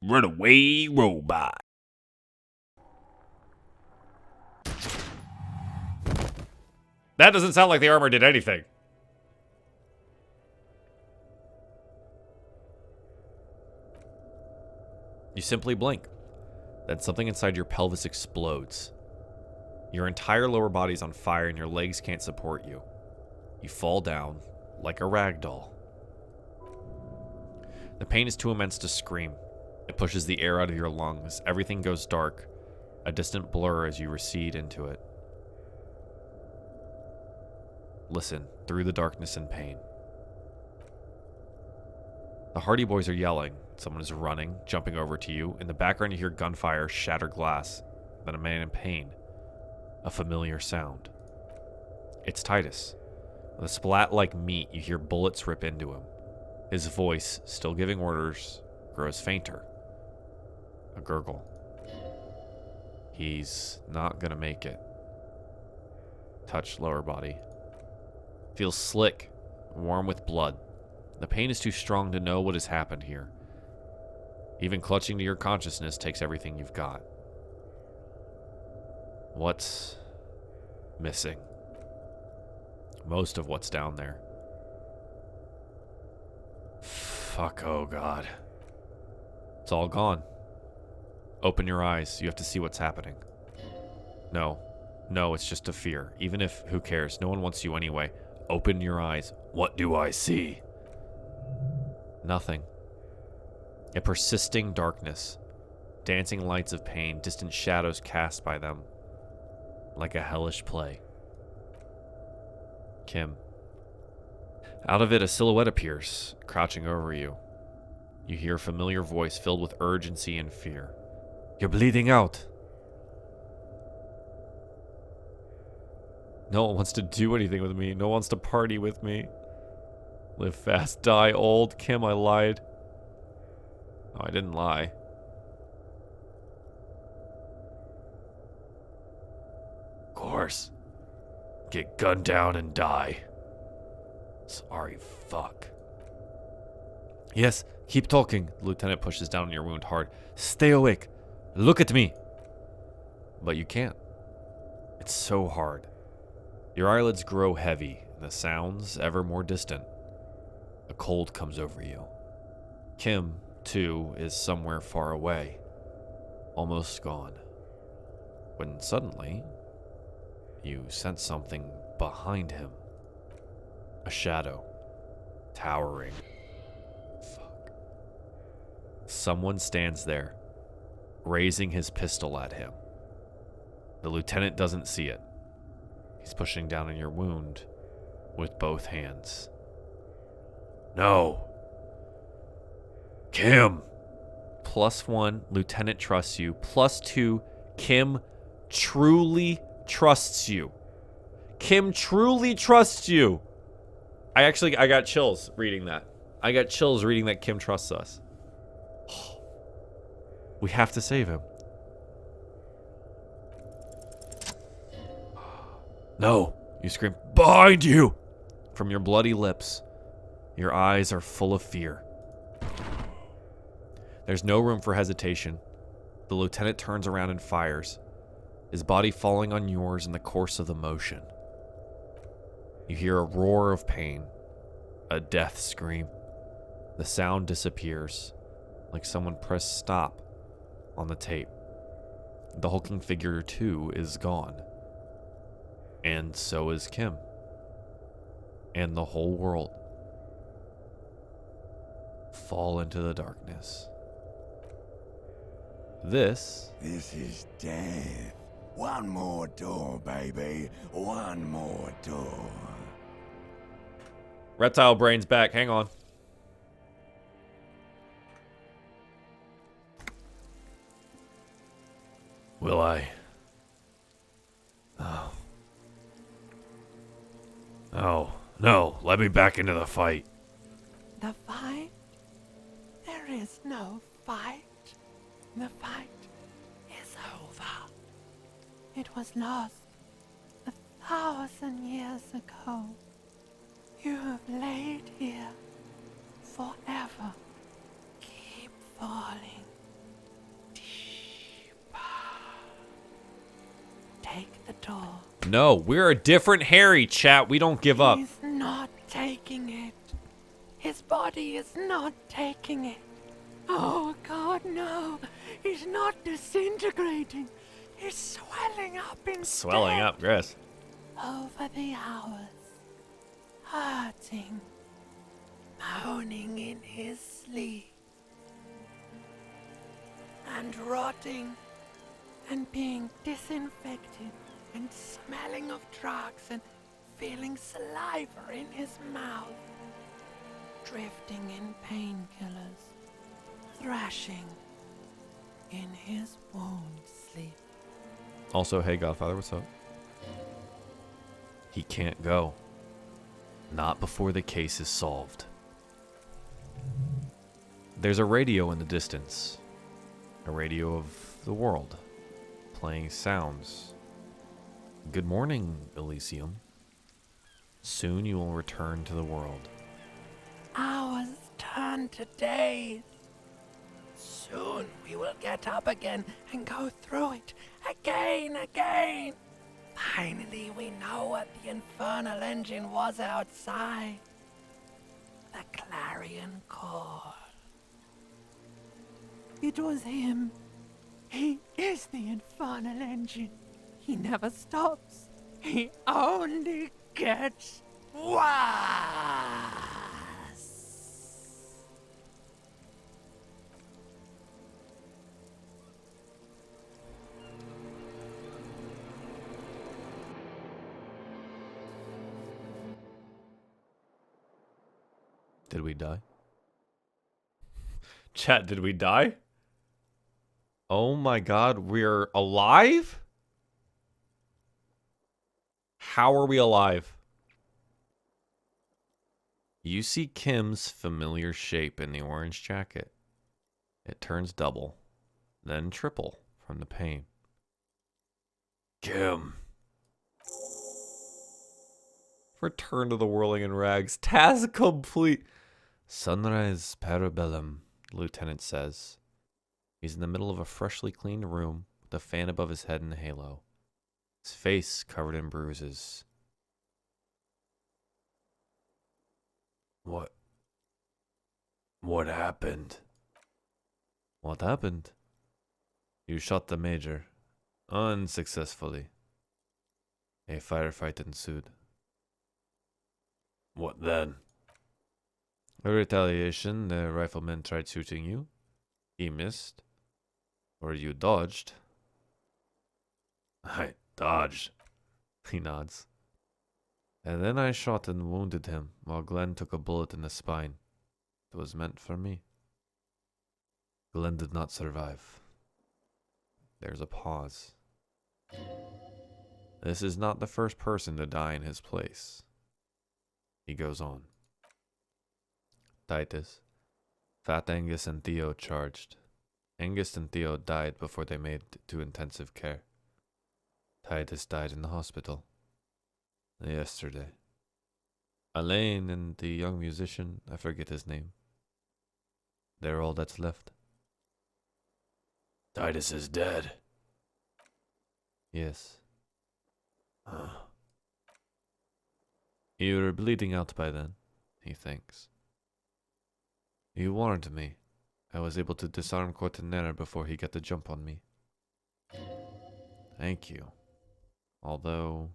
Runaway robot. That doesn't sound like the armor did anything. You simply blink. Then something inside your pelvis explodes. Your entire lower body's on fire and your legs can't support you. You fall down like a rag doll. The pain is too immense to scream. It pushes the air out of your lungs. Everything goes dark, a distant blur as you recede into it. Listen through the darkness and pain. The Hardy Boys are yelling. Someone is running, jumping over to you. In the background, you hear gunfire, shatter glass, then a man in pain. A familiar sound. It's Titus. With a splat like meat, you hear bullets rip into him. His voice, still giving orders, grows fainter. A gurgle. He's not gonna make it. Touch lower body. Feels slick, warm with blood. The pain is too strong to know what has happened here. Even clutching to your consciousness takes everything you've got. What's missing? Most of what's down there. Fuck, oh god. It's all gone. Open your eyes. You have to see what's happening. No, it's just a fear. Even if, who cares? No one wants you anyway. Open your eyes. What do I see? Nothing. A persisting darkness. Dancing lights of pain, distant shadows cast by them. Like a hellish play. Kim. Out of it, a silhouette appears, crouching over you. You hear a familiar voice filled with urgency and fear. You're bleeding out. No one wants to do anything with me. No one wants to party with me. Live fast, die old. Kim, I lied. No, I didn't lie. Of course. Get gunned down and die. Sorry, fuck. Yes, keep talking. The lieutenant pushes down on your wound hard. Stay awake. Look at me. But you can't. It's so hard. Your eyelids grow heavy, and the sounds ever more distant. A cold comes over you. Kim, too, is somewhere far away. Almost gone. When suddenly, you sense something behind him. A shadow. Towering. Fuck. Someone stands there, raising his pistol at him. The lieutenant doesn't see it. He's pushing down on your wound with both hands. No. Kim. +1, Lieutenant trusts you. +2, Kim truly trusts you. Kim truly trusts you. I got chills reading that. I got chills reading that Kim trusts us. We have to save him. No, you scream, behind you! From your bloody lips. Your eyes are full of fear. There's no room for hesitation. The lieutenant turns around and fires, his body falling on yours in the course of the motion. You hear a roar of pain, a death scream. The sound disappears, like someone pressed stop on the tape. The hulking figure, too, is gone. And so is Kim. And the whole world. Fall into the darkness. This is death. One more door, baby. One more door. Reptile Brain's back. Hang on. Will I? Oh. Oh, no. Let me back into the fight. The fight? There is no fight. The fight is over. It was lost 1,000 years ago. You have laid here forever. Keep falling take the door. No, we're a different Harry, chat. We don't give up. He's not taking it. His body is not taking it. Oh God, no. He's not disintegrating. He's swelling up instead. Swelling up, Chris. Over the hours. Hurting. Moaning in his sleep. And rotting. And being disinfected. And smelling of drugs and feeling saliva in his mouth. Drifting in painkillers. Thrashing in his wound sleep. Also, hey, Godfather, what's up? He can't go. Not before the case is solved. There's a radio in the distance. A radio of the world. Playing sounds. Good morning, Elysium. Soon you will return to the world. Hours turn to days. Soon we will get up again and go through it again. Finally, we know what the infernal engine was outside. The clarion call. It was him. He is the infernal engine. He never stops. He only gets worse. Did we die? Chat, did we die? Oh my God, we're alive? How are we alive? You see Kim's familiar shape in the orange jacket. It turns double, then triple from the pain. Kim. Return to the whirling in rags. Task complete. Sunrise Parabellum, the lieutenant says. He's in the middle of a freshly cleaned room with a fan above his head and a halo. His face covered in bruises. What happened? What happened? You shot the major. Unsuccessfully. A firefight ensued. What then? A retaliation, the rifleman tried shooting you. He missed. Or you dodged. I dodged. He nods. And then I shot and wounded him, while Glenn took a bullet in the spine. It was meant for me. Glenn did not survive. There's a pause. This is not the first person to die in his place. He goes on. Titus, Fat Angus and Theo charged. Angus and Theo died before they made it to intensive care. Titus died in the hospital. Yesterday. Elaine and the young musician, I forget his name. They're all that's left. Titus is dead. Yes. You were bleeding out by then, he thinks. You warned me. I was able to disarm Cortanera before he got the jump on me. Thank you. Although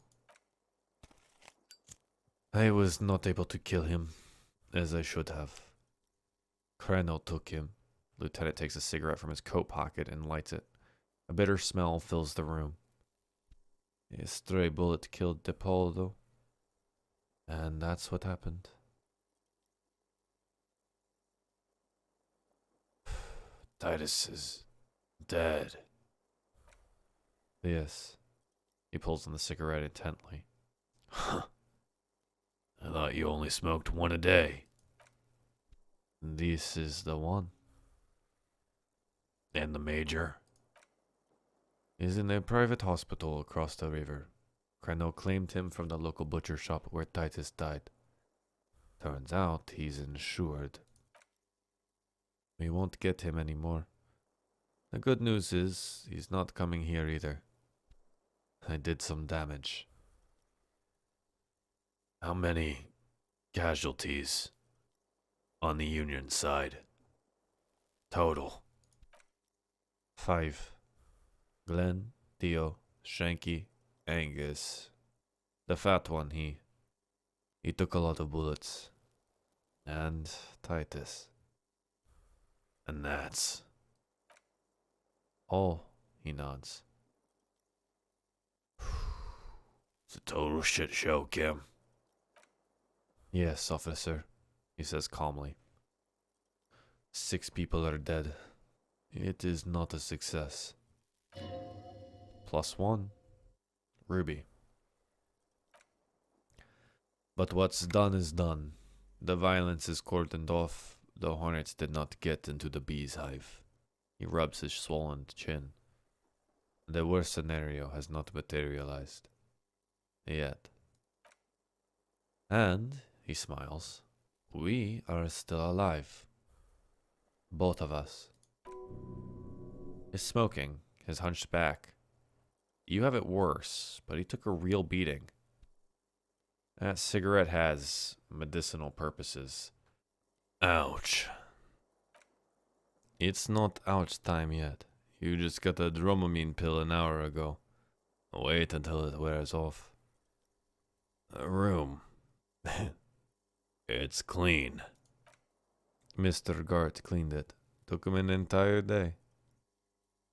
I was not able to kill him, as I should have. Crano took him. Lieutenant takes a cigarette from his coat pocket and lights it. A bitter smell fills the room. A stray bullet killed DePaulo. And that's what happened. Titus is dead. Yes. He pulls on the cigarette intently. Huh. I thought you only smoked one a day. This is the one. And the major? Is in a private hospital across the river. Crano claimed him from the local butcher shop where Titus died. Turns out he's insured. We won't get him anymore. The good news is he's not coming here either. I did some damage. How many casualties on the Union side? Total. 5. Glenn, Theo, Shanky, Angus. The fat one, he took a lot of bullets. And Titus. And that's all, he nods. It's a total shit show, Kim. Yes, officer, he says calmly. 6 people are dead. It is not a success. +1, Ruby. But what's done is done. The violence is cordoned off. The hornets did not get into the bee's hive. He rubs his swollen chin. The worst scenario has not materialized. Yet. And, he smiles, we are still alive. Both of us. He's smoking, his hunched back. You have it worse, but he took a real beating. That cigarette has medicinal purposes. Ouch. It's not ouch time yet. You just got a Dramamine pill an hour ago. Wait until it wears off. A room. It's clean. Mr. Gart cleaned it. Took him an entire day.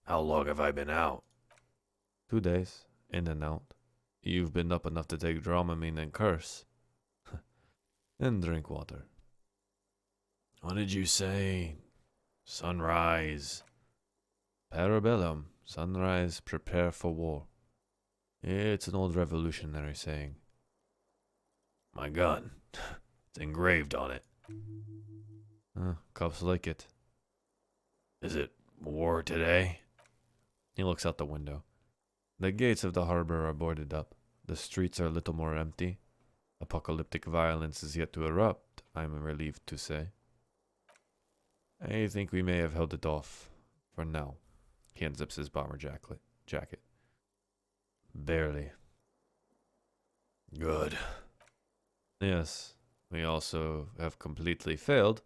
How long have I been out? 2 days, in and out. You've been up enough to take Dramamine and curse. And drink water. What did you say? Sunrise. Parabellum. Sunrise, prepare for war. It's an old revolutionary saying. My gun. It's engraved on it. Cops like it. Is it war today? He looks out the window. The gates of the harbor are boarded up. The streets are a little more empty. Apocalyptic violence is yet to erupt, I'm relieved to say. I think we may have held it off. For now. He unzips his bomber jacket. Barely. Good. Yes, we also have completely failed,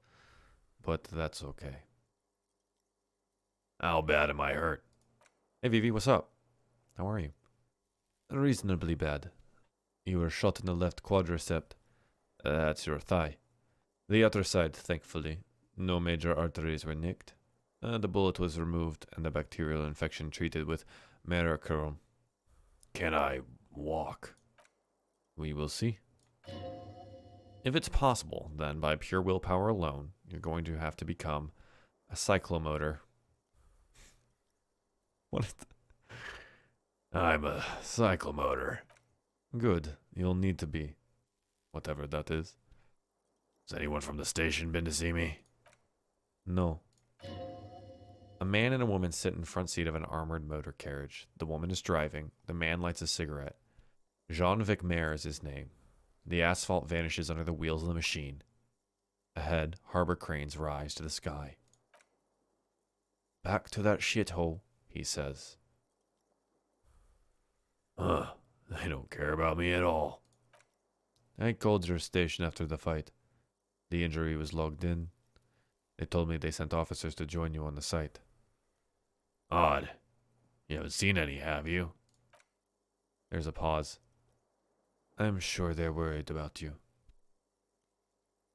but that's okay. How bad am I hurt? Hey Vivi, what's up? How are you? Reasonably bad. You were shot in the left quadricep. That's your thigh. The other side, thankfully. No major arteries were nicked. The bullet was removed and the bacterial infection treated with mercurochrome. Can I walk? We will see. If it's possible, then by pure willpower alone, you're going to have to become a cyclomotor. What is I'm a cyclomotor. Good. You'll need to be. Whatever that is. Has anyone from the station been to see me? No. A man and a woman sit in front seat of an armored motor carriage. The woman is driving. The man lights a cigarette. Jean-Vic Mayer is his name. The asphalt vanishes under the wheels of the machine. Ahead, harbor cranes rise to the sky. Back to that shithole, he says. They don't care about me at all. I called your station after the fight. The injury was logged in. They told me they sent officers to join you on the site. Odd. You haven't seen any, have you? There's a pause. I'm sure they're worried about you.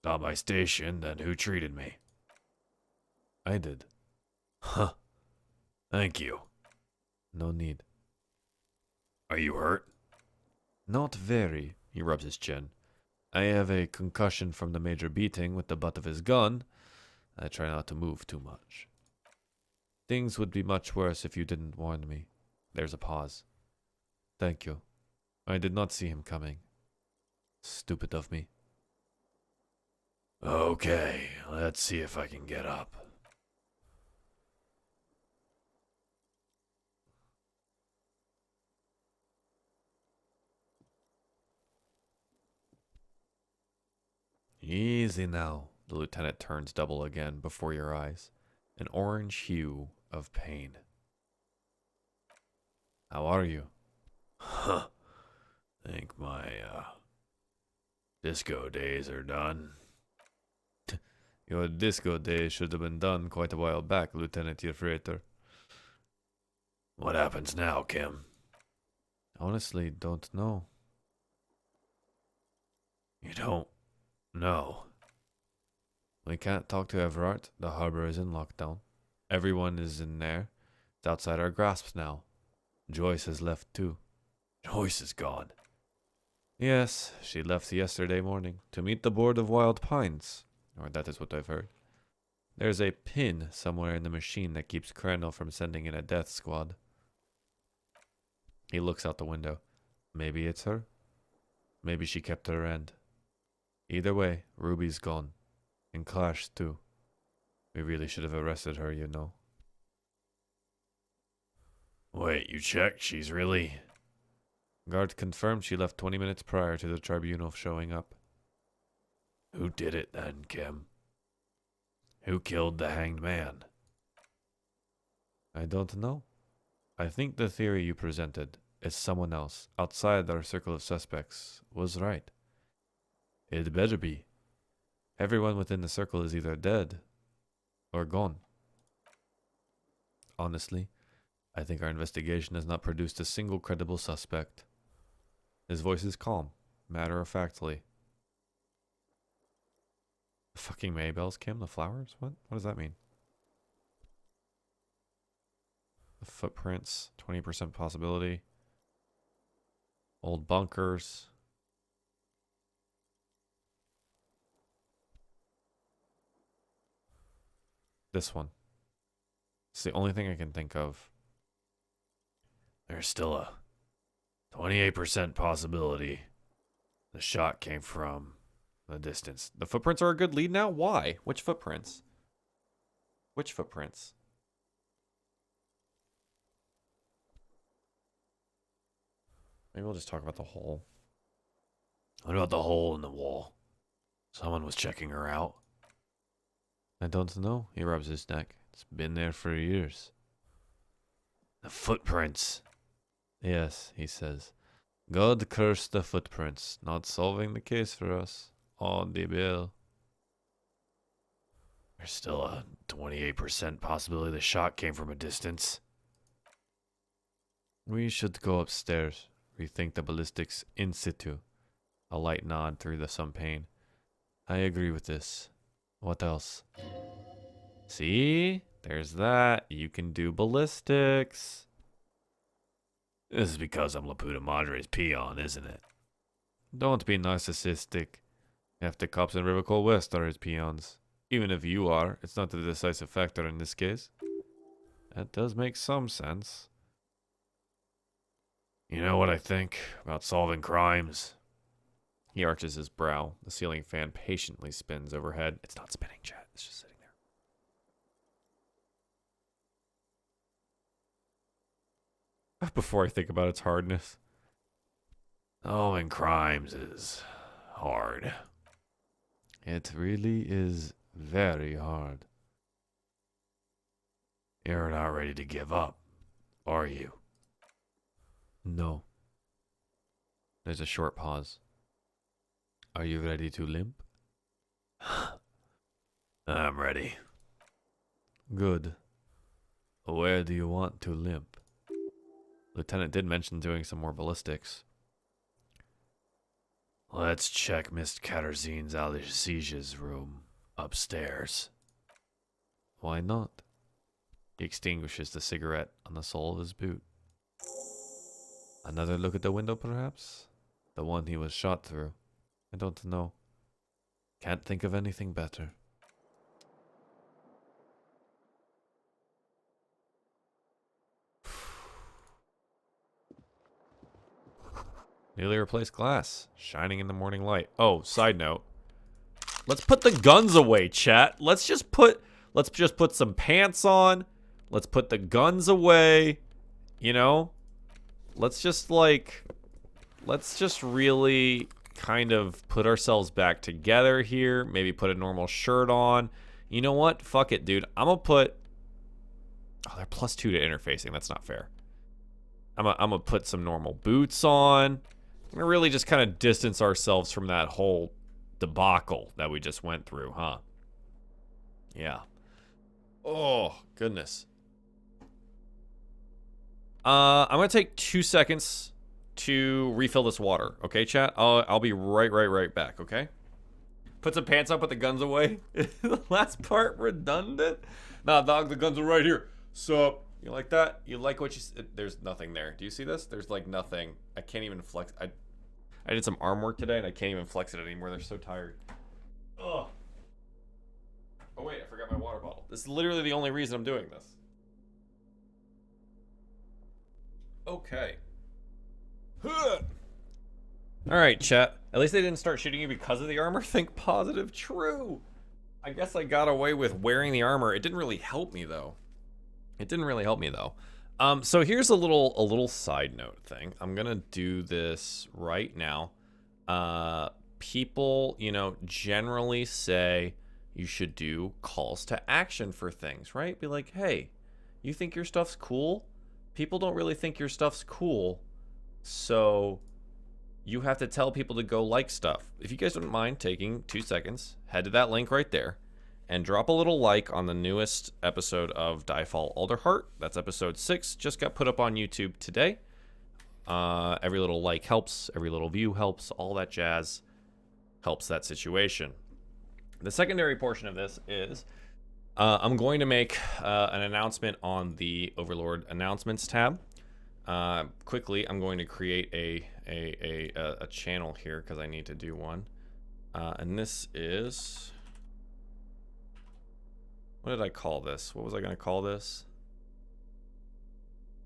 Not my station, then who treated me? I did. Huh. Thank you. No need. Are you hurt? Not very, he rubs his chin. I have a concussion from the major beating with the butt of his gun. I try not to move too much. Things would be much worse if you didn't warn me. There's a pause. Thank you. I did not see him coming. Stupid of me. Okay, let's see if I can get up. Easy now. The lieutenant turns double again before your eyes. An orange hue of pain. How are you? Huh. Think my, disco days are done. Your disco days should have been done quite a while back, Lieutenant Freighter. What happens now, Kim? Honestly, don't know. You don't know? We can't talk to Everard. The harbor is in lockdown. Everyone is in there. It's outside our grasp now. Joyce has left too. Joyce is gone. Yes, she left yesterday morning to meet the Board of Wild Pines. Or that is what I've heard. There's a pin somewhere in the machine that keeps Crandall from sending in a death squad. He looks out the window. Maybe it's her. Maybe she kept her end. Either way, Ruby's gone. And Clash too. We really should have arrested her, you know. Wait, you checked? She's really... Guard confirmed she left 20 minutes prior to the tribunal showing up. Who did it then, Kim? Who killed the hanged man? I don't know. I think the theory you presented is someone else, outside our circle of suspects, was right. It better be. Everyone within the circle is either dead or gone. Honestly, I think our investigation has not produced a single credible suspect. His voice is calm, matter-of-factly. Fucking Maybells, Kim? The flowers? What does that mean? The footprints, 20% possibility. Old bunkers. This one. It's the only thing I can think of. There's still a 28% possibility the shot came from the distance. The footprints are a good lead now? Why? Which footprints? Which footprints? Maybe we'll just talk about the hole. What about the hole in the wall? Someone was checking her out. I don't know. He rubs his neck. It's been there for years. The footprints. Yes, he says. God curse the footprints. Not solving the case for us. Oh, the bill. There's still a 28% possibility the shot came from a distance. We should go upstairs. Rethink the ballistics in situ. A light nod through the some pain. I agree with this. What else? See? There's that. You can do ballistics. This is because I'm Laputa Madre's peon, isn't it? Don't be narcissistic. Half the cops in Rivercold West are his peons. Even if you are, it's not the decisive factor in this case. That does make some sense. You know what I think about solving crimes? He arches his brow. The ceiling fan patiently spins overhead. It's not spinning, chat. It's just sitting there. Before I think about its hardness. Solving crimes is hard. It really is very hard. You're not ready to give up, are you? No. There's a short pause. Are you ready to limp? I'm ready. Good. Where do you want to limp? Lieutenant did mention doing some more ballistics. Let's check Miss Katarzyne's ELYSIUM's room upstairs. Why not? He extinguishes the cigarette on the sole of his boot. Another look at the window, perhaps? The one he was shot through. I don't know. Can't think of anything better. Newly replaced glass, shining in the morning light. Oh, side note. Let's put the guns away, chat. Let's just put some pants on. Let's put the guns away. You know? Let's just really kind of put ourselves back together here. Maybe put a normal shirt on. You know what? Fuck it, dude. I'm gonna put... Oh, they're +2 to interfacing. That's not fair. I'm gonna put some normal boots on. We're gonna really just kind of distance ourselves from that whole debacle that we just went through, huh? Yeah. Oh, goodness. I'm gonna take 2 seconds to refill this water. Okay, chat? I'll be right back, okay? Put some pants on, put the guns away. The last part redundant? Nah, dog, the guns are right here. Sup? You like that? You like what you... There's nothing there. Do you see this? There's like nothing. I can't even flex. I did some arm work today and I can't even flex it anymore. They're so tired. Ugh. Oh wait, I forgot my water bottle. This is literally the only reason I'm doing this. Okay. Alright, chat. At least they didn't start shooting you because of the armor. Think positive. True. I guess I got away with wearing the armor. It didn't really help me though. So here's a little side note thing. I'm gonna do this right now. People, you know, generally say you should do calls to action for things, right? Be like, hey, you think your stuff's cool? People don't really think your stuff's cool, so you have to tell people to go like stuff. If you guys don't mind taking 2 seconds, head to that link right there and drop a little like on the newest episode of Diefall Alderheart. That's episode 6, just got put up on YouTube today. Every little like helps, every little view helps, all that jazz helps that situation. The secondary portion of this is I'm going to make an announcement on the Overlord announcements tab. Quickly, I'm going to create a channel here because I need to do one. And this is... What did I call this? What was I going to call this?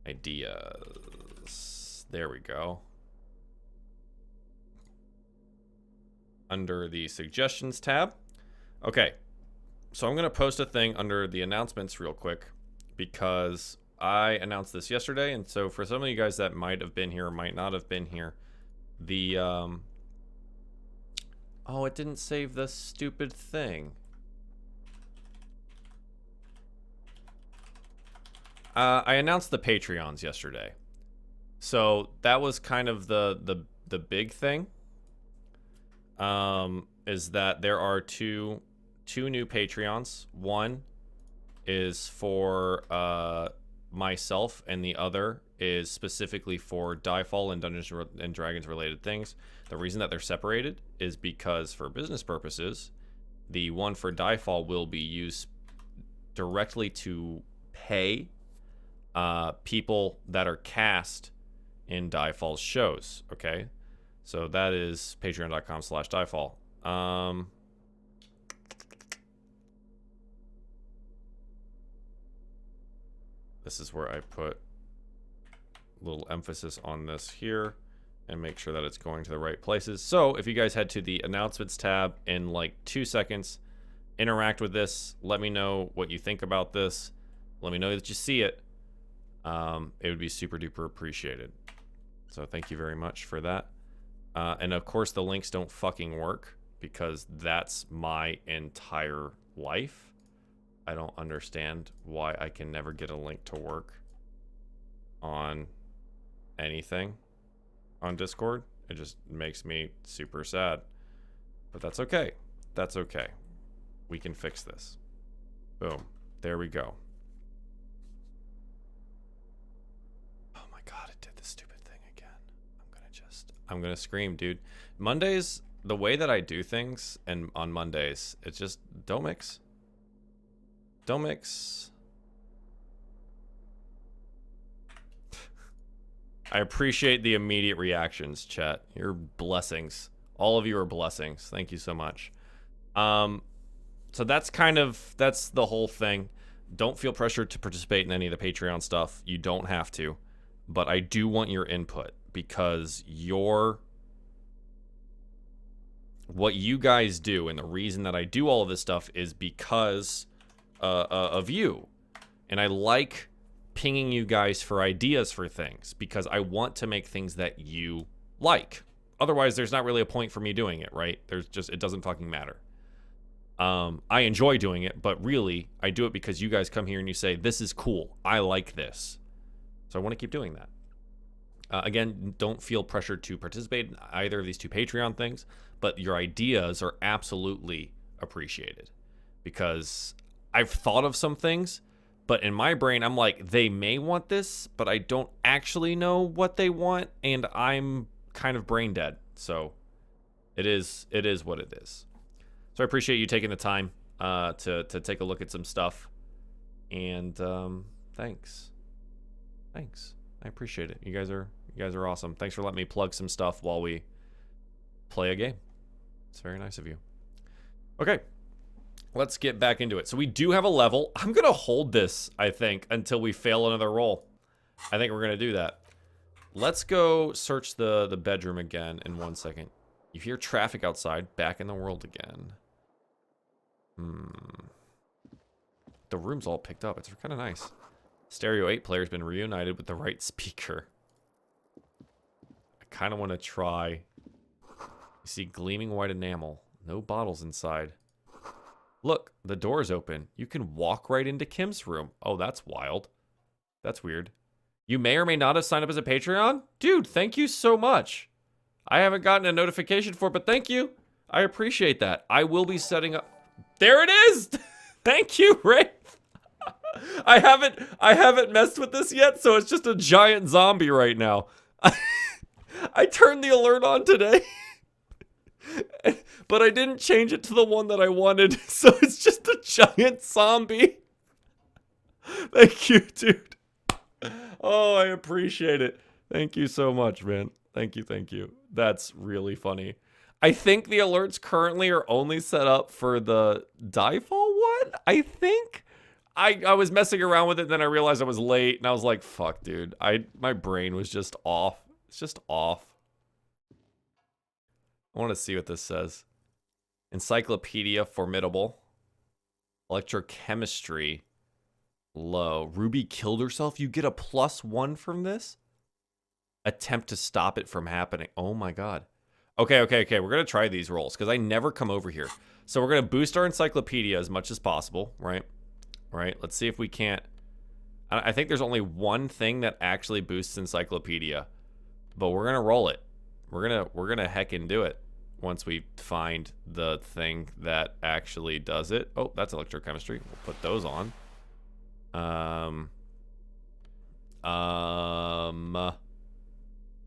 Ideas. There we go. Under the suggestions tab. Okay. So I'm going to post a thing under the announcements real quick because I announced this yesterday. And so for some of you guys that might have been here or might not have been here, the, oh, it didn't save the stupid thing. I announced the Patreons yesterday. So that was kind of the big thing. Is that there are two new Patreons. One is for myself, and the other is specifically for Diefall and Dungeons and Dragons related things. The reason that they're separated is because for business purposes, the one for Diefall will be used directly to pay people that are cast in Diefall's shows. Okay, so that is patreon.com/Diefall. This is where I put a little emphasis on this here and make sure that it's going to the right places. So if you guys head to the announcements tab in like 2 seconds, interact with this, let me know what you think about this, let me know that you see it. It would be super duper appreciated. So thank you very much for that. And of course the links don't fucking work because that's my entire life. I don't understand why I can never get a link to work on anything on Discord. It just makes me super sad. But that's okay. That's okay. We can fix this. Boom. There we go. Oh my god, it did the stupid thing again. I'm gonna scream, dude. Mondays, the way that I do things, and on Mondays, it's just don't mix. Don't mix. I appreciate the immediate reactions, chat. You're blessings. All of you are blessings. Thank you so much. So that's the whole thing. Don't feel pressured to participate in any of the Patreon stuff. You don't have to. But I do want your input because what you guys do, and the reason that I do all of this stuff is because of you. And I like pinging you guys for ideas for things because I want to make things that you like. Otherwise, there's not really a point for me doing it, right? It doesn't fucking matter. I enjoy doing it, but really, I do it because you guys come here and you say, this is cool. I like this. So I want to keep doing that. Again, don't feel pressured to participate in either of these 2 Patreon things, but your ideas are absolutely appreciated, because I've thought of some things, but in my brain, I'm like, they may want this, but I don't actually know what they want, and I'm kind of brain dead. So it is what it is. So I appreciate you taking the time to take a look at some stuff, and thanks. I appreciate it. You guys are awesome. Thanks for letting me plug some stuff while we play a game. It's very nice of you. Okay, let's get back into it. So we do have a level. I'm gonna hold this, I think, until we fail another roll. I think we're gonna do that. Let's go search the bedroom again in 1 second. You hear traffic outside. Back in the world again. The room's all picked up. It's kind of nice. Stereo 8 player's been reunited with the right speaker. I kind of want to try. You see gleaming white enamel. No bottles inside. Look, the door's open. You can walk right into Kim's room. Oh, that's wild. That's weird. You may or may not have signed up as a Patreon? Dude, thank you so much. I haven't gotten a notification for it, but thank you. I appreciate that. I will be setting up... There it is! Thank you, Ray. I haven't messed with this yet, so it's just a giant zombie right now. I turned the alert on today. But I didn't change it to the one that I wanted, so it's just a giant zombie. Thank you, dude. Oh, I appreciate it. Thank you so much, man. Thank you. That's really funny. I think the alerts currently are only set up for the Diefall one, I think. I was messing around with it, then I realized I was late, and I was like, fuck, dude. My brain was just off. It's just off. I want to see what this says. Encyclopedia, formidable. Electrochemistry, low. Ruby killed herself? You get a +1 from this? Attempt to stop it from happening. Oh my god. Okay. We're going to try these rolls, because I never come over here. So we're going to boost our encyclopedia as much as possible, right? Let's see if we can't... I think there's only one thing that actually boosts encyclopedia, but we're going to roll it. We're going to heckin' do it once we find the thing that actually does it. Oh, that's electrochemistry. We'll put those on. I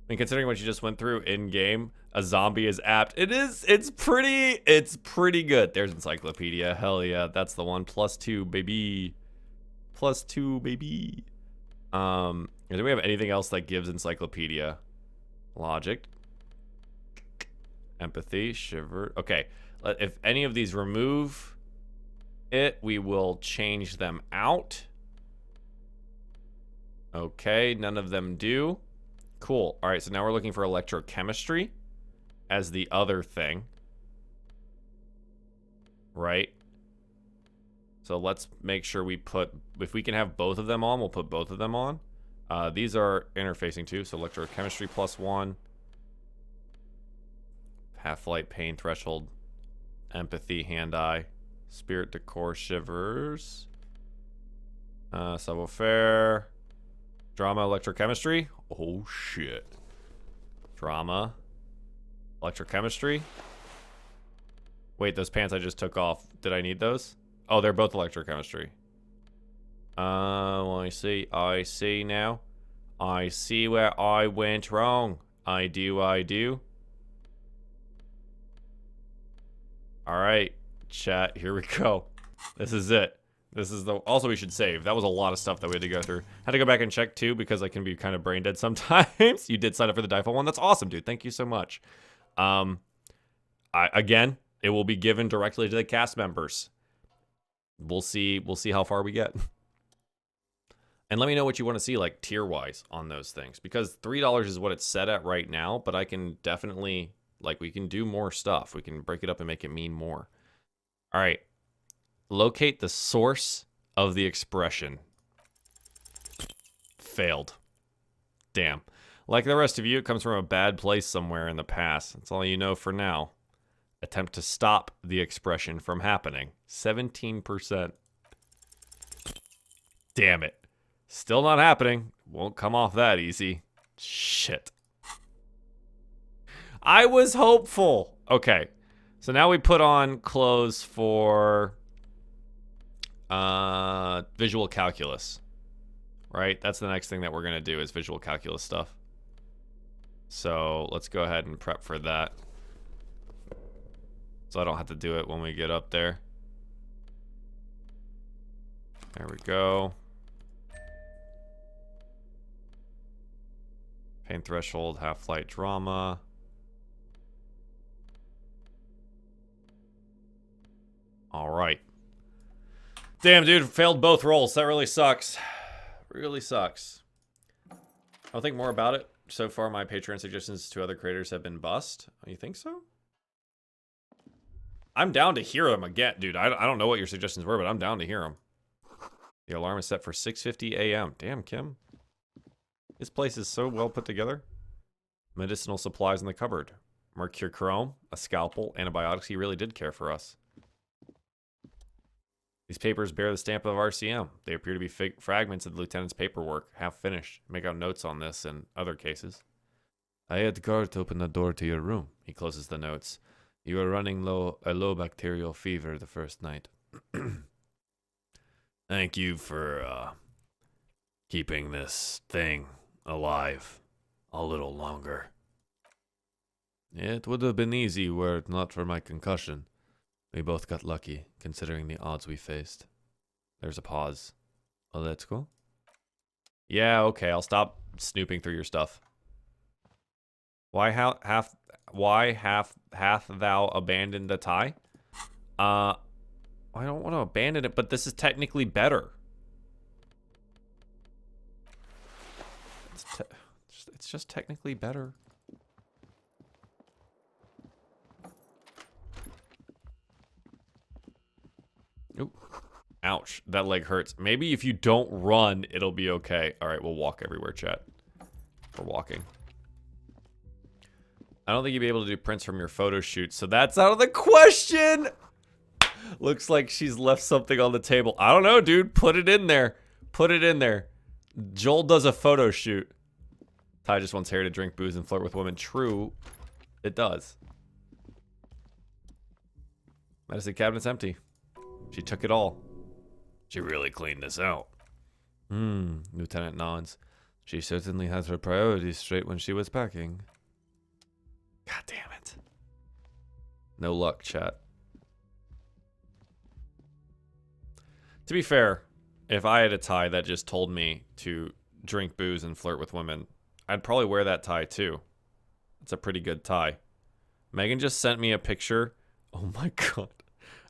mean, considering what you just went through in game, a zombie is apt. It's pretty good. There's encyclopedia. Hell yeah, that's the one. +2, baby. +2, baby. Do we have anything else that gives encyclopedia? Logic. Empathy. Shiver. Okay. If any of these remove it, we will change them out. Okay, none of them do. Cool. All right, so now we're looking for electrochemistry as the other thing. Right? So let's make sure we put... If we can have both of them on, we'll put both of them on. These are interfacing too, so electrochemistry +1. Half-light, pain, threshold, empathy, hand-eye, spirit, decor, shivers. Savoir-faire. Drama, electrochemistry. Oh, shit. Drama. Electrochemistry. Wait, those pants I just took off. Did I need those? Oh, they're both electrochemistry. Well, I see now. I see where I went wrong. I do. Alright, chat, here we go. This is it. This is the... Also, we should save. That was a lot of stuff that we had to go through. Had to go back and check, too, because I can be kind of brain dead sometimes. You did sign up for the Diefall one. That's awesome, dude. Thank you so much. Again, it will be given directly to the cast members. We'll see how far we get. And let me know what you want to see, like, tier-wise on those things. Because $3 is what it's set at right now, but I can definitely... Like, we can do more stuff. We can break it up and make it mean more. All right. Locate the source of the expression. Failed. Damn. Like the rest of you, it comes from a bad place somewhere in the past. That's all you know for now. Attempt to stop the expression from happening. 17%. Damn it. Still not happening. Won't come off that easy. Shit. I was hopeful. Okay. So now we put on clothes for visual calculus. Right? That's the next thing that we're going to do is visual calculus stuff. So let's go ahead and prep for that. So I don't have to do it when we get up there. There we go. Pain threshold, half-light drama. All right. Damn, dude, failed both rolls. That really sucks. Really sucks. I'll think more about it. So far, my Patreon suggestions to other creators have been bust. You think so? I'm down to hear them again, dude. I don't know what your suggestions were, but I'm down to hear them. The alarm is set for 6:50 a.m. Damn, Kim. This place is so well put together. Medicinal supplies in the cupboard. Mercurochrome, a scalpel, antibiotics. He really did care for us. These papers bear the stamp of RCM. They appear to be fragments of the lieutenant's paperwork, half finished. Make out notes on this and other cases. I had the guard to open the door to your room. He closes the notes. You were running a low bacterial fever the first night. Thank you for keeping this thing alive a little longer. It would have been easy were it not for my concussion. We both got lucky, considering the odds we faced. There's a pause. Oh, let's go. Yeah, okay, I'll stop snooping through your stuff. Why hath thou abandoned the tie? I don't want to abandon it, but this is technically better. It's just technically better. Oop. Ouch. That leg hurts. Maybe if you don't run, it'll be okay. All right, we'll walk everywhere, chat. We're walking. I don't think you'd be able to do prints from your photo shoot, so that's out of the question! Looks like she's left something on the table. I don't know, dude. Put it in there. Put it in there. Joel does a photo shoot. Ty just wants Harry to drink booze and flirt with women. True. It does. Medicine cabinet's empty. She took it all. She really cleaned this out. Lieutenant nods. She certainly has her priorities straight when she was packing. God damn it. No luck, chat. To be fair, if I had a tie that just told me to drink booze and flirt with women, I'd probably wear that tie too. It's a pretty good tie. Megan just sent me a picture, oh my god,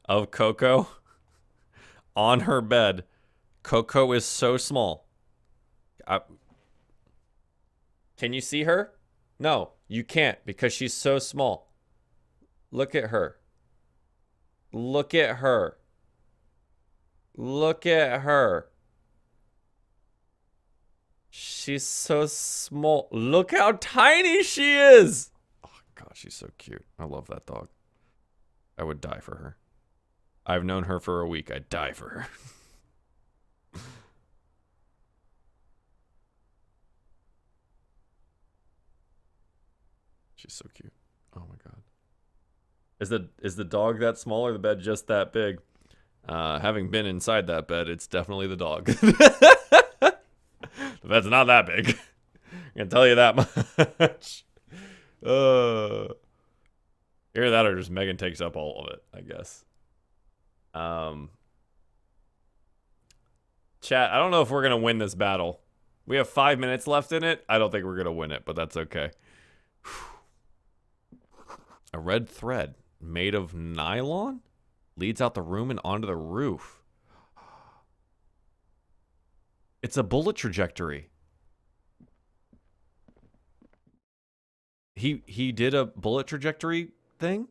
of Coco on her bed. Coco is so small. Can you see her? No, you can't because she's so small. Look at her. Look at her. Look at her. She's so small. Look how tiny she is. Oh, God, she's so cute. I love that dog. I would die for her. I've known her for a week. I'd die for her. She's so cute. Oh my god. Is the dog that small or the bed just that big? Having been inside that bed, it's definitely the dog. The bed's not that big. I can tell you that much. Either that or just Megan takes up all of it, I guess. Chat, I don't know if we're gonna win this battle. We have 5 minutes left in it. I don't think we're gonna win it, but that's okay. A red thread made of nylon leads out the room and onto the roof. It's a bullet trajectory. He did a bullet trajectory thing.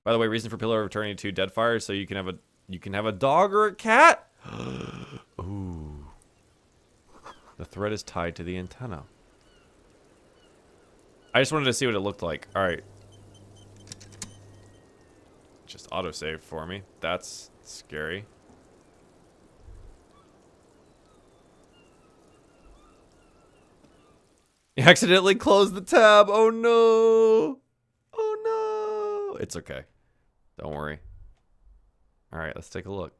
By the way, reason for Pillar of Eternity 2 Deadfire, so you can have a dog or a cat. Ooh. The thread is tied to the antenna. I just wanted to see what it looked like. All right. Just autosave for me. That's scary. You accidentally closed the tab. Oh no. Oh no. It's okay. Don't worry. Alright, let's take a look.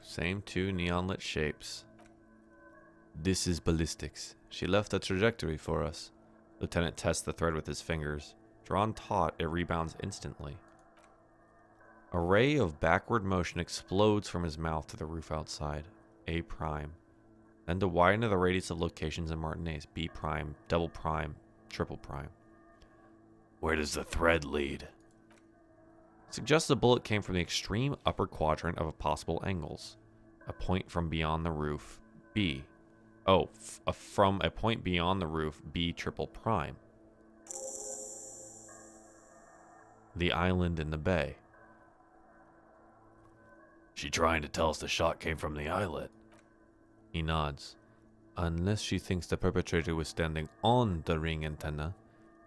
Same two neon lit shapes. This is ballistics. She left a trajectory for us. Lieutenant tests the thread with his fingers. Drawn taut, it rebounds instantly. A ray of backward motion explodes from his mouth to the roof outside. A prime. Then to widen the radius of locations in Martinez. B prime, double prime, triple prime. Where does the thread lead? Suggests the bullet came from the extreme upper quadrant of possible angles. A point from beyond the roof. B. Oh, from a point beyond the roof. B triple prime. The island in the bay. She trying to tell us the shot came from the islet? He nods. Unless she thinks the perpetrator was standing on the ring antenna,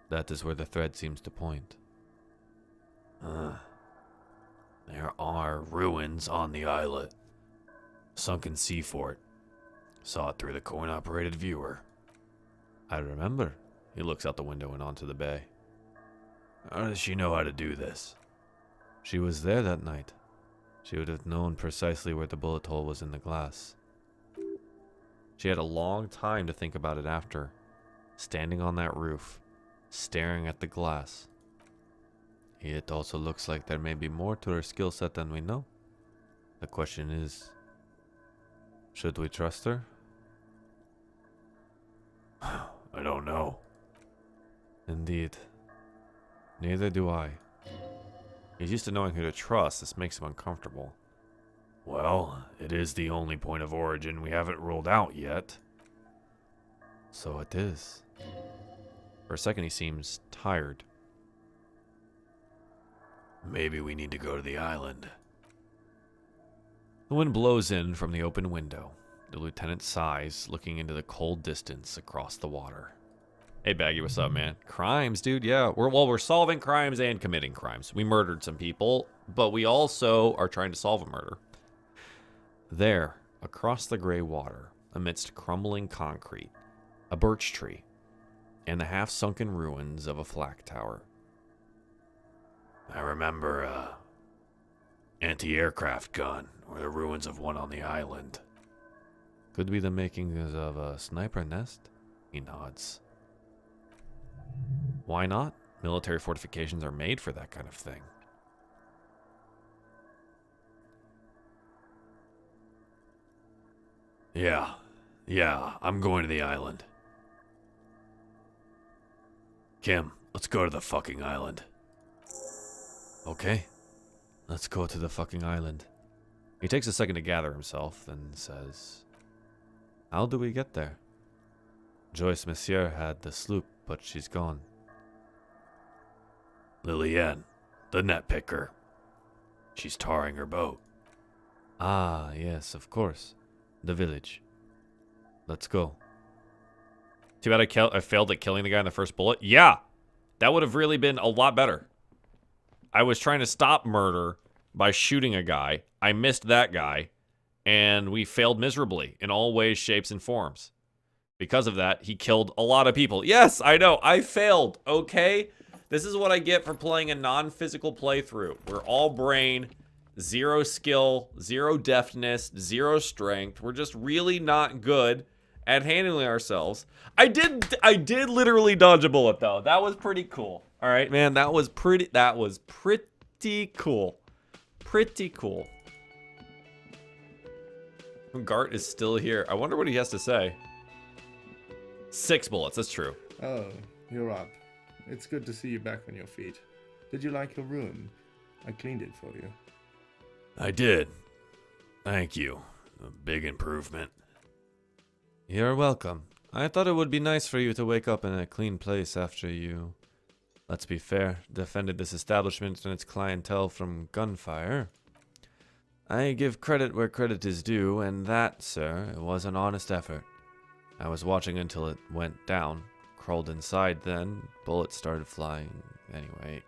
that is where the thread seems to point. There are ruins on the islet. Sunken sea fort. Saw it through the coin-operated viewer. I remember. He looks out the window and onto the bay. How does she know how to do this? She was there that night. She would have known precisely where the bullet hole was in the glass. She had a long time to think about it after, standing on that roof, staring at the glass. It also looks like there may be more to her skill set than we know. The question is, should we trust her? I don't know. Indeed. Neither do I. He's used to knowing who to trust. This makes him uncomfortable. Well, it is the only point of origin we haven't ruled out yet. So it is. For a second he seems tired. Maybe we need to go to the island. The wind blows in from the open window. The lieutenant sighs, looking into the cold distance across the water. Hey, Baggy, what's up, man? Crimes, dude, yeah. We're solving crimes and committing crimes. We murdered some people, but we also are trying to solve a murder. There, across the gray water, amidst crumbling concrete, a birch tree, and the half-sunken ruins of a flak tower. I remember anti-aircraft gun, or the ruins of one on the island. Could be the makings of a sniper nest? He nods. Why not? Military fortifications are made for that kind of thing. Yeah, I'm going to the island. Kim, let's go to the fucking island. Okay, let's go to the fucking island. He takes a second to gather himself, then says, how do we get there? Joyce Monsieur had the sloop, but she's gone. Lillian, the net picker. She's tarring her boat. Ah, yes, of course. The village. Let's go. Too bad I failed at killing the guy in the first bullet. Yeah, that would have really been a lot better. I was trying to stop murder by shooting a guy. I missed that guy, and we failed miserably in all ways, shapes, and forms. Because of that, he killed a lot of people. Yes, I know. I failed, okay? This is what I get for playing a non-physical playthrough. We're all brain, 0 skill, 0 deftness, 0 strength. We're just really not good at handling ourselves. I did literally dodge a bullet, though. That was pretty cool. All right, man, that was pretty cool. Pretty cool. Gart is still here. I wonder what he has to say. 6 bullets, that's true. Oh, you're up. It's good to see you back on your feet. Did you like your room? I cleaned it for you. I did. Thank you. A big improvement. You're welcome. I thought it would be nice for you to wake up in a clean place after you, let's be fair, defended this establishment and its clientele from gunfire. I give credit where credit is due, and that, sir, was an honest effort. I was watching until it went down. Crawled inside then. Bullets started flying. Anyway.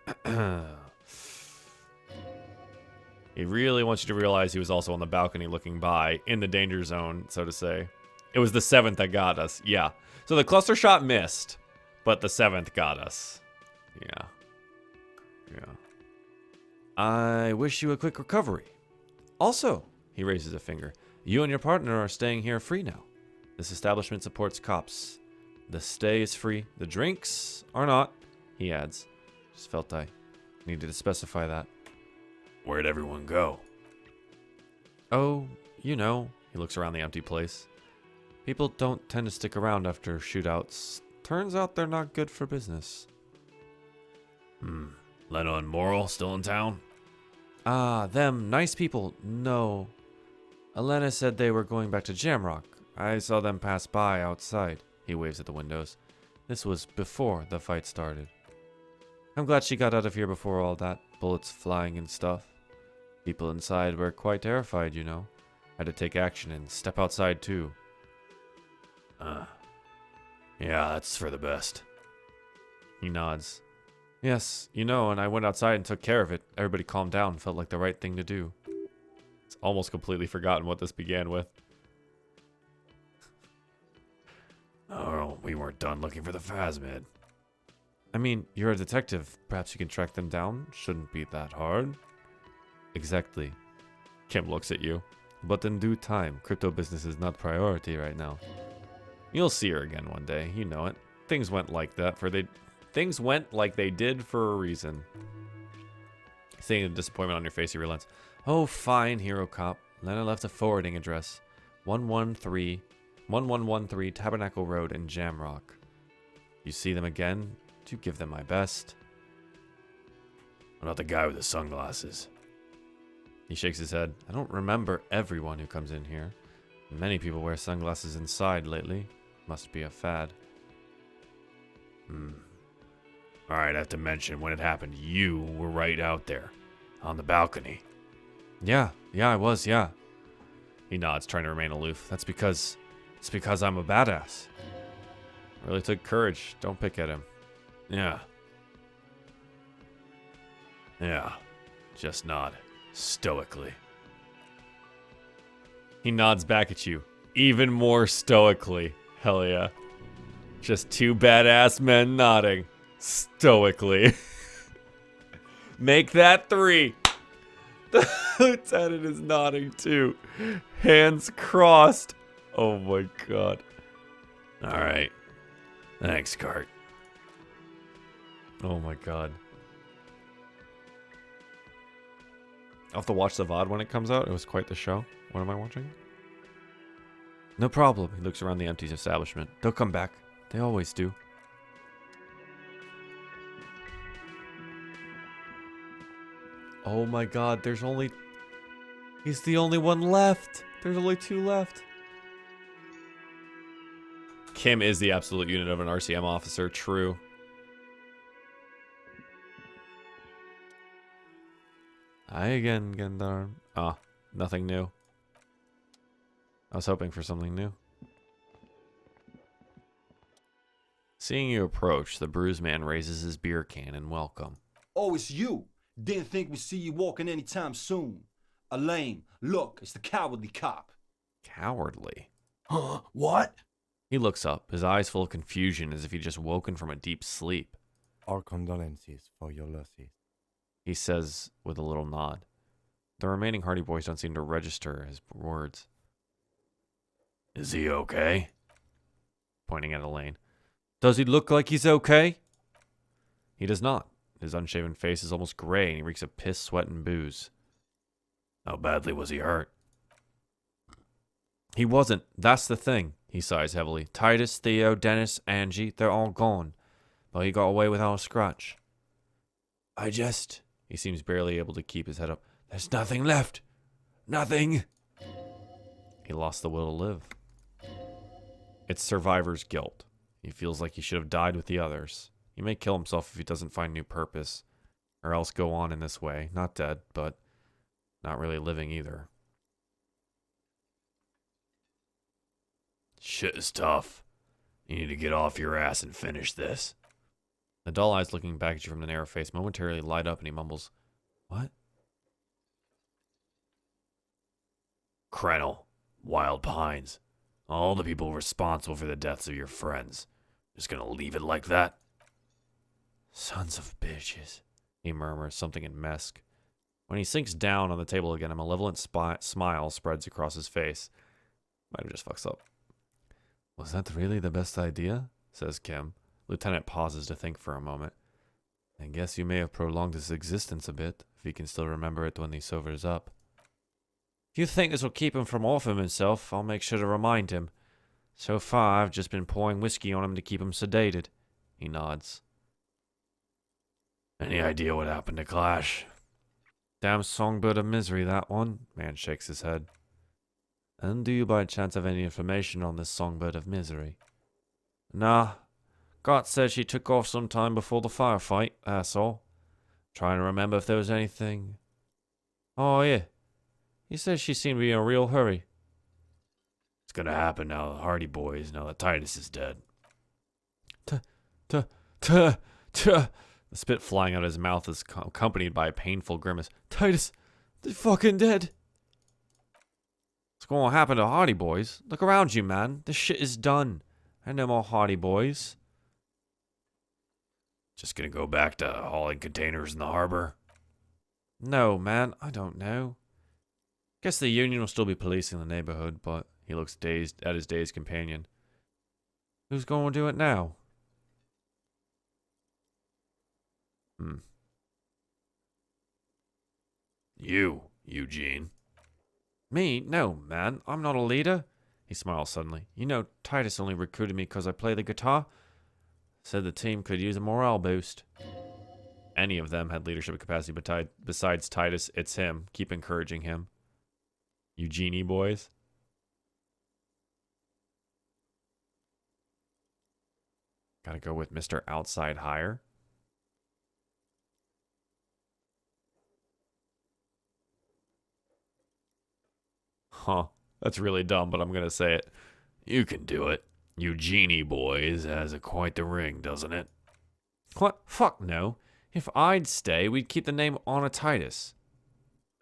He really wants you to realize he was also on the balcony looking by, in the danger zone, so to say. It was the 7th that got us. Yeah. So the cluster shot missed, but the 7th got us. Yeah. Yeah. I wish you a quick recovery. Also, he raises a finger, you and your partner are staying here free now. This establishment supports cops. The stay is free. The drinks are not, he adds. Just felt I needed to specify that. Where'd everyone go? Oh, you know, he looks around the empty place. People don't tend to stick around after shootouts. Turns out they're not good for business. Leno and Morrill still in town? Ah, them nice people. No. Elena said they were going back to Jamrock. I saw them pass by outside. He waves at the windows. This was before the fight started. I'm glad she got out of here before all that, bullets flying and stuff. People inside were quite terrified, you know. Had to take action and step outside too. Yeah, that's for the best. He nods. Yes, you know, and I went outside and took care of it. Everybody calmed down, felt like the right thing to do. It's almost completely forgotten what this began with. Oh, we weren't done looking for the Phasmid. I mean, you're a detective. Perhaps you can track them down? Shouldn't be that hard. Exactly. Kim looks at you. But in due time, crypto business is not priority right now. You'll see her again one day, you know it. Things went like they did for a reason. Seeing the disappointment on your face, he relents. Oh, fine, hero cop. Lena left a forwarding address. 1113 Tabernacle Road in Jamrock. You see them again? Do give them my best. What about the guy with the sunglasses? He shakes his head. I don't remember everyone who comes in here. Many people wear sunglasses inside lately. Must be a fad. Alright, I have to mention, when it happened, you were right out there. On the balcony. Yeah, I was, yeah. He nods, trying to remain aloof. It's because I'm a badass. Really took courage. Don't pick at him. Yeah. Just nod. Stoically. He nods back at you. Even more stoically. Hell yeah. Just two badass men nodding. Stoically. Make that 3. The lieutenant is nodding too. Hands crossed. Oh my god. Alright. Thanks, Cart. Oh my god. I'll have to watch the VOD when it comes out. It was quite the show. What am I watching? No problem. He looks around the empty establishment. They'll come back. They always do. Oh my god, he's the only one left. There's only 2 left. Kim is the absolute unit of an RCM officer, true. Hi again, Gendarm. Ah, nothing new. I was hoping for something new. Seeing you approach, the bruised man raises his beer can in welcome. Oh, it's you. Didn't think we'd see you walking anytime soon. Elaine, look, it's the cowardly cop. Cowardly? Huh? What? He looks up, his eyes full of confusion as if he'd just woken from a deep sleep. Our condolences for your losses. He says with a little nod. The remaining Hardy Boys don't seem to register his words. Is he okay? Pointing at Elaine. Does he look like he's okay? He does not. His unshaven face is almost gray and he reeks of piss, sweat, and booze. How badly was he hurt? He wasn't. That's the thing. He sighs heavily. Titus, Theo, Dennis, Angie, they're all gone. But he got away without a scratch. He seems barely able to keep his head up. There's nothing left. Nothing. He lost the will to live. It's survivor's guilt. He feels like he should have died with the others. He may kill himself if he doesn't find new purpose. Or else go on in this way. Not dead, but not really living either. Shit is tough. You need to get off your ass and finish this. The dull eyes looking back at you from the narrow face momentarily light up and he mumbles, What? Krenel, Wild Pines. All the people responsible for the deaths of your friends. Just gonna leave it like that? Sons of bitches, he murmurs something in Mesk. When he sinks down on the table again, a malevolent smile spreads across his face. Might have just fucks up. Was that really the best idea? Says Kim. Lieutenant pauses to think for a moment. I guess you may have prolonged his existence a bit, if he can still remember it when he sobers up. If you think this will keep him from offing himself, I'll make sure to remind him. So far, I've just been pouring whiskey on him to keep him sedated. He nods. Any idea what happened to Clash? Damn songbird of misery, that one. Man shakes his head. And do you by chance have any information on this songbird of misery? Nah. God said she took off some time before the firefight, that's all. Trying to remember if there was anything... Oh, yeah. He says she seemed to be in a real hurry. It's gonna happen now, the Hardy Boys, now that Titus is dead. The spit flying out of his mouth is accompanied by a painful grimace. Titus, they're fucking dead. What's going to happen to Hardy Boys? Look around you, man. This shit is done. And no more Hardy Boys. Just gonna go back to hauling containers in the harbor? No, man, I don't know. Guess the Union will still be policing the neighborhood, but he looks dazed at his dazed companion. Who's going to do it now? You, Eugene. Me? No, man. I'm not a leader. He smiles suddenly. You know, Titus only recruited me because I play the guitar. Said the team could use a morale boost. Any of them had leadership capacity besides Titus. It's him. Keep encouraging him. Eugenie boys. Gotta go with Mr. Outside Hire. Huh. That's really dumb, but I'm gonna say it. You can do it. Eugenie Boys has quite the ring, doesn't it? What? Fuck no. If I'd stay, we'd keep the name on a Titus.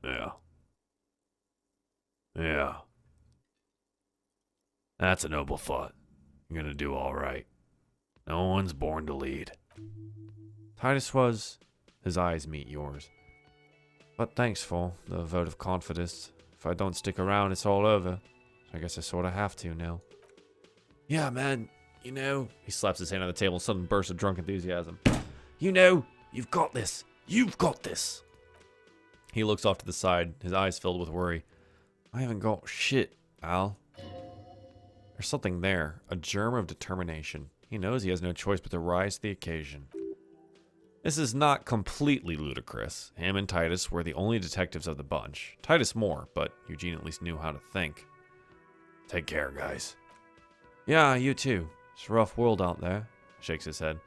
Yeah. Yeah. That's a noble thought. You're gonna do all right. No one's born to lead. Titus was. His eyes meet yours. But thanks for the vote of confidence. If I don't stick around, it's all over. I guess I sort of have to now. Yeah, man. You know... He slaps his hand on the table, sudden burst of drunk enthusiasm. You know, you've got this. You've got this. He looks off to the side, his eyes filled with worry. I haven't got shit, Al. There's something there, a germ of determination. He knows he has no choice but to rise to the occasion. This is not completely ludicrous. Him and Titus were the only detectives of the bunch. Titus more, but Eugene at least knew how to think. Take care, guys. Yeah, you too. It's a rough world out there. Shakes his head.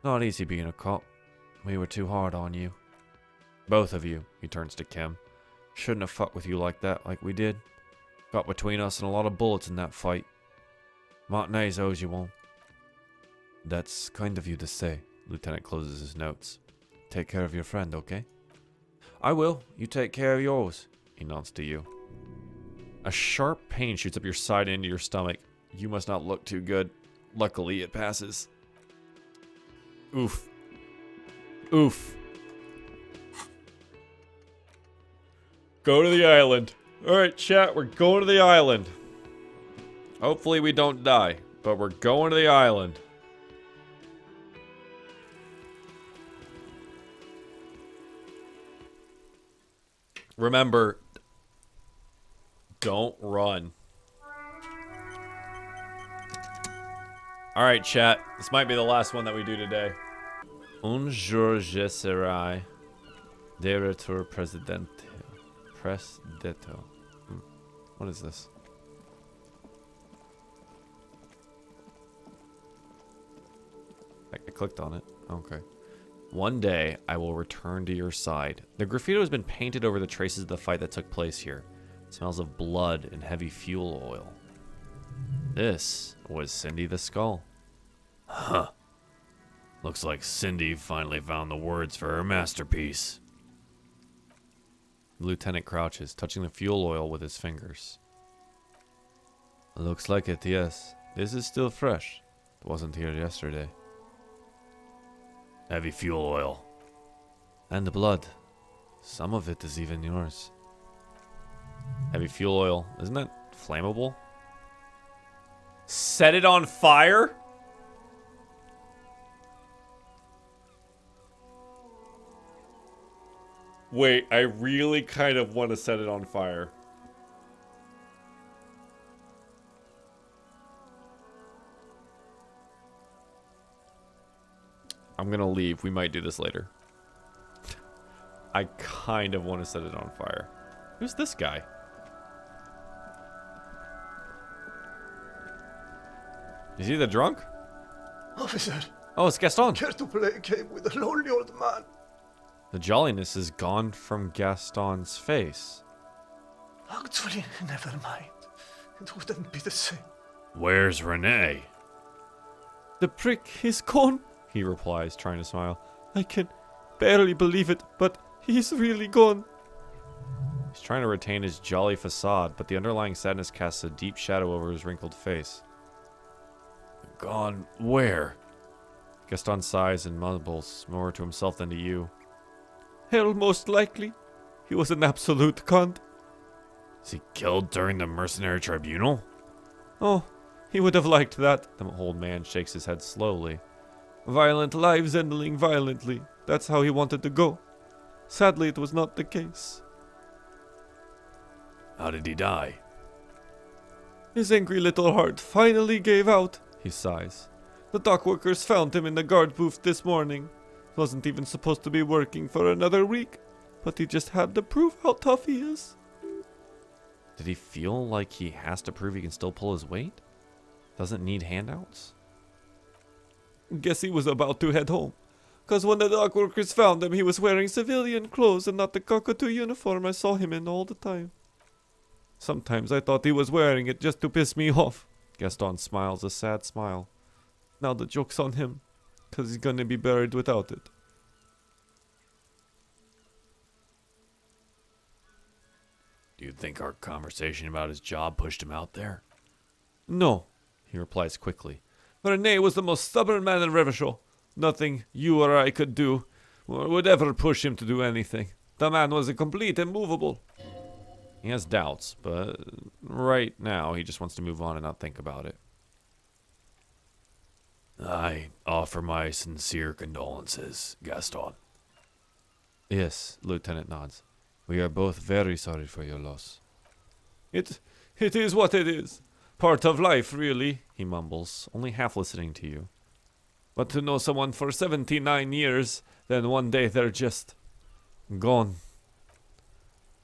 Not easy being a cop. We were too hard on you. Both of you, he turns to Kim. Shouldn't have fucked with you like that, like we did. Got between us and a lot of bullets in that fight. Martinez owes you one. That's kind of you to say. Lieutenant closes his notes. Take care of your friend, okay? I will. You take care of yours. He nods to you. A sharp pain shoots up your side and into your stomach. You must not look too good. Luckily, it passes. Oof. Oof. Go to the island. Alright, chat, we're going to the island. Hopefully we don't die, but we're going to the island. Remember, don't run. Alright, chat. This might be the last one that we do today. Un jour je serai de retour presidente. Presdeto. What is this? I clicked on it. Okay. One day, I will return to your side. The graffiti has been painted over the traces of the fight that took place here. It smells of blood and heavy fuel oil. This was Cindy the Skull. Huh. Looks like Cindy finally found the words for her masterpiece. The lieutenant crouches, touching the fuel oil with his fingers. Looks like it, yes. This is still fresh. It wasn't here yesterday. Heavy fuel oil. And blood. Some of it is even yours. Heavy fuel oil. Isn't that flammable? Set it on fire? Wait, I really kind of want to set it on fire. I'm gonna leave. We might do this later. I kind of want to set it on fire. Who's this guy? Is he the drunk? Officer, Oh, it's Gaston. care to play a game with a lonely old man? The jolliness is gone from Gaston's face. Actually, never mind. It wouldn't be the same. Where's Renee? The prick is gone, he replies, trying to smile. I can barely believe it, but he's really gone. He's trying to retain his jolly facade, but the underlying sadness casts a deep shadow over his wrinkled face. Gone where? Gaston sighs and mumbles, more to himself than to you. Hell, most likely. He was an absolute cunt. Is he killed during the mercenary tribunal? Oh, he would have liked that. The old man shakes his head slowly. Violent lives ending violently. That's how he wanted to go. Sadly, it was not the case. How did he die? His angry little heart finally gave out, he sighs. The dock workers found him in the guard booth this morning. Wasn't even supposed to be working for another week, but he just had to prove how tough he is. Did he feel like he has to prove he can still pull his weight? Doesn't need handouts? Guess he was about to head home. 'Cause when the dock workers found him, he was wearing civilian clothes and not the cockatoo uniform I saw him in all the time. Sometimes I thought he was wearing it just to piss me off. Gaston smiles a sad smile. Now the joke's on him, 'cause he's gonna be buried without it. Do you think our conversation about his job pushed him out there? No, he replies quickly. Rene was the most stubborn man in Revachol. Nothing you or I could do would ever push him to do anything. The man was a complete immovable. He has doubts, but right now he just wants to move on and not think about it. I offer my sincere condolences, Gaston. Yes, Lieutenant nods. We are both very sorry for your loss. It is what it is. Part of life, really, he mumbles, only half listening to you. But to know someone for 79 years, then one day they're just gone.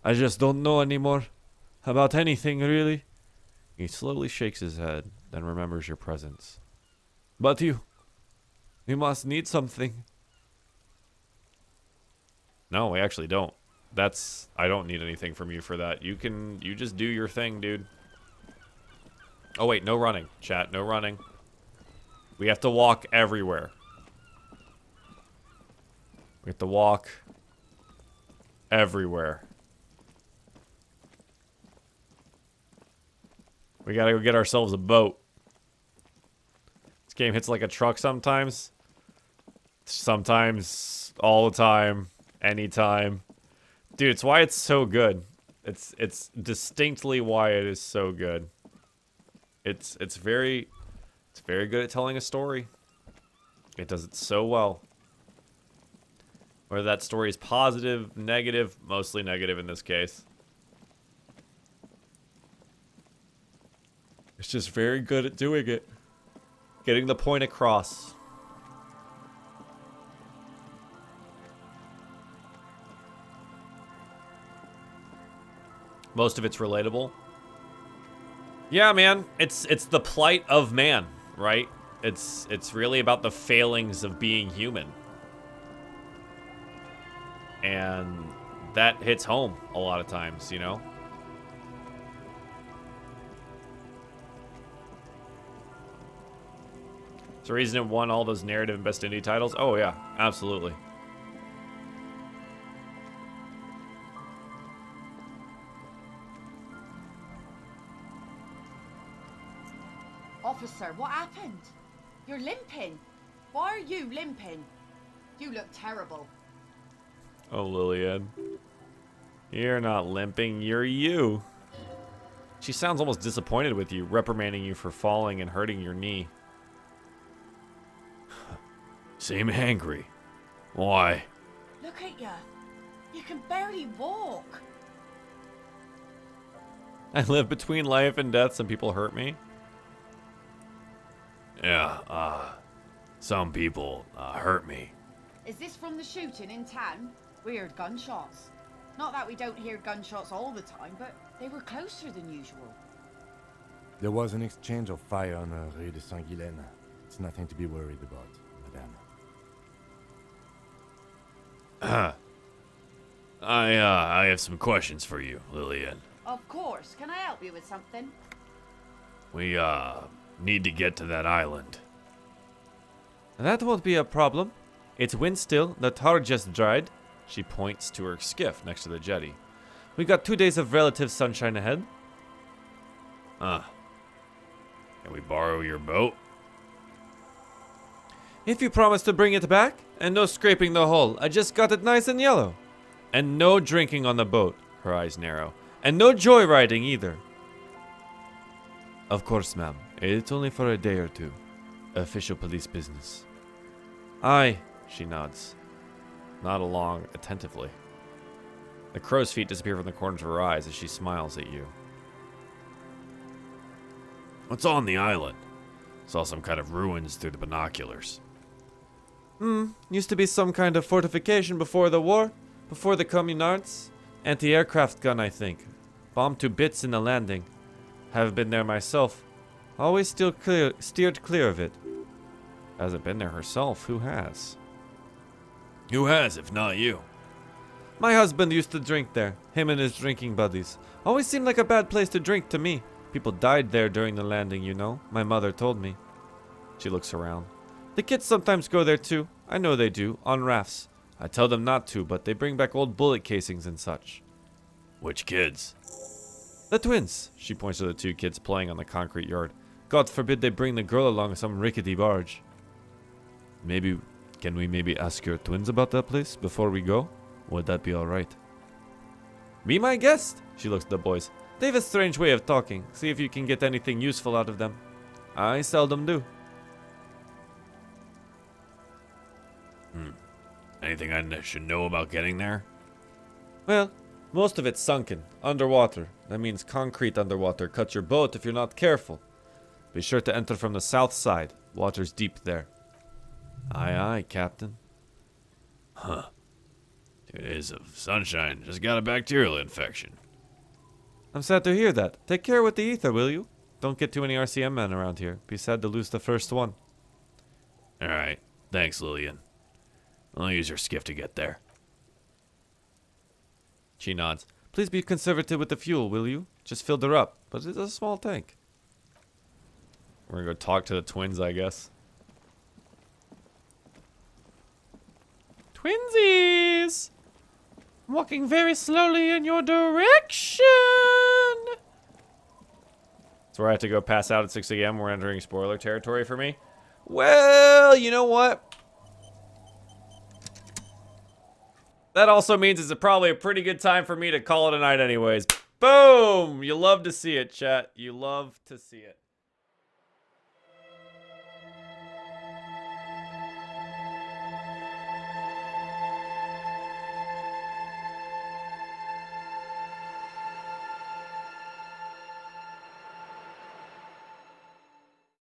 I just don't know anymore. About anything, really. He slowly shakes his head, then remembers your presence. But you must need something. No, we actually don't. I don't need anything from you for that. You just do your thing, dude. Oh wait, no running, chat, no running. We have to walk everywhere. We have to walk everywhere. We gotta go get ourselves a boat. This game hits like a truck sometimes. Sometimes, all the time, anytime. Dude, it's why it's so good. It's distinctly why it is so good. It's very good at telling a story. It does it so well. Whether that story is positive, negative, mostly negative in this case. It's just very good at doing it. Getting the point across. Most of it's relatable. Yeah, man, it's the plight of man, right? It's really about the failings of being human. And that hits home a lot of times, you know? It's the reason it won all those narrative and best indie titles. Oh yeah, absolutely. Officer, what happened? You're limping. Why are you limping? You look terrible. Oh, Lillian. You're not limping, you're you. She sounds almost disappointed with you, reprimanding you for falling and hurting your knee. Seem angry. Why? Look at you. You can barely walk. I live between life and death. Some people hurt me. Yeah, some people, hurt me. Is this from the shooting in town? We heard gunshots. Not that we don't hear gunshots all the time, but they were closer than usual. There was an exchange of fire on Rue de Saint-Guylaine. It's nothing to be worried about, madame. I have some questions for you, Lillian. Of course. Can I help you with something? We, need to get to that island. That won't be a problem. It's wind still, the tar just dried. She points to her skiff next to the jetty. We got 2 days of relative sunshine ahead. Can we borrow your boat? If you promise to bring it back, and no scraping the hull, I just got it nice and yellow. And no drinking on the boat, her eyes narrow. And no joyriding either. Of course, ma'am. It's only for a day or two. Official police business. Aye, she nods. Nod along attentively. The crow's feet disappear from the corners of her eyes as she smiles at you. What's on the island? Saw some kind of ruins through the binoculars. Used to be some kind of fortification before the war. Before the communards. Anti-aircraft gun, I think. Bombed to bits in the landing. Have been there myself. Always steered clear of it. Hasn't been there herself. Who has? Who has, if not you? My husband used to drink there. Him and his drinking buddies. Always seemed like a bad place to drink to me. People died there during the landing, you know. My mother told me. She looks around. The kids sometimes go there too. I know they do. On rafts. I tell them not to, but they bring back old bullet casings and such. Which kids? The twins. She points to the 2 kids playing on the concrete yard. God forbid they bring the girl along some rickety barge. Can we maybe ask your twins about that place before we go? Would that be alright? Be my guest, she looks at the boys. They have a strange way of talking. See if you can get anything useful out of them. I seldom do. Anything I should know about getting there? Well, most of it's sunken, underwater. That means concrete underwater. Cut your boat if you're not careful. Be sure to enter from the south side. Water's deep there. Aye, aye, Captain. 2 days of sunshine. Just got a bacterial infection. I'm sad to hear that. Take care with the ether, will you? Don't get too many RCM men around here. Be sad to lose the first one. Alright. Thanks, Lillian. I'll use your skiff to get there. She nods. Please be conservative with the fuel, will you? Just filled her up, but it's a small tank. We're gonna go talk to the twins, I guess. Twinsies! I'm walking very slowly in your direction! So where I have to go pass out at 6 a.m. We're entering spoiler territory for me. Well, you know what? That also means it's probably a pretty good time for me to call it a night anyways. Boom! You love to see it, chat. You love to see it.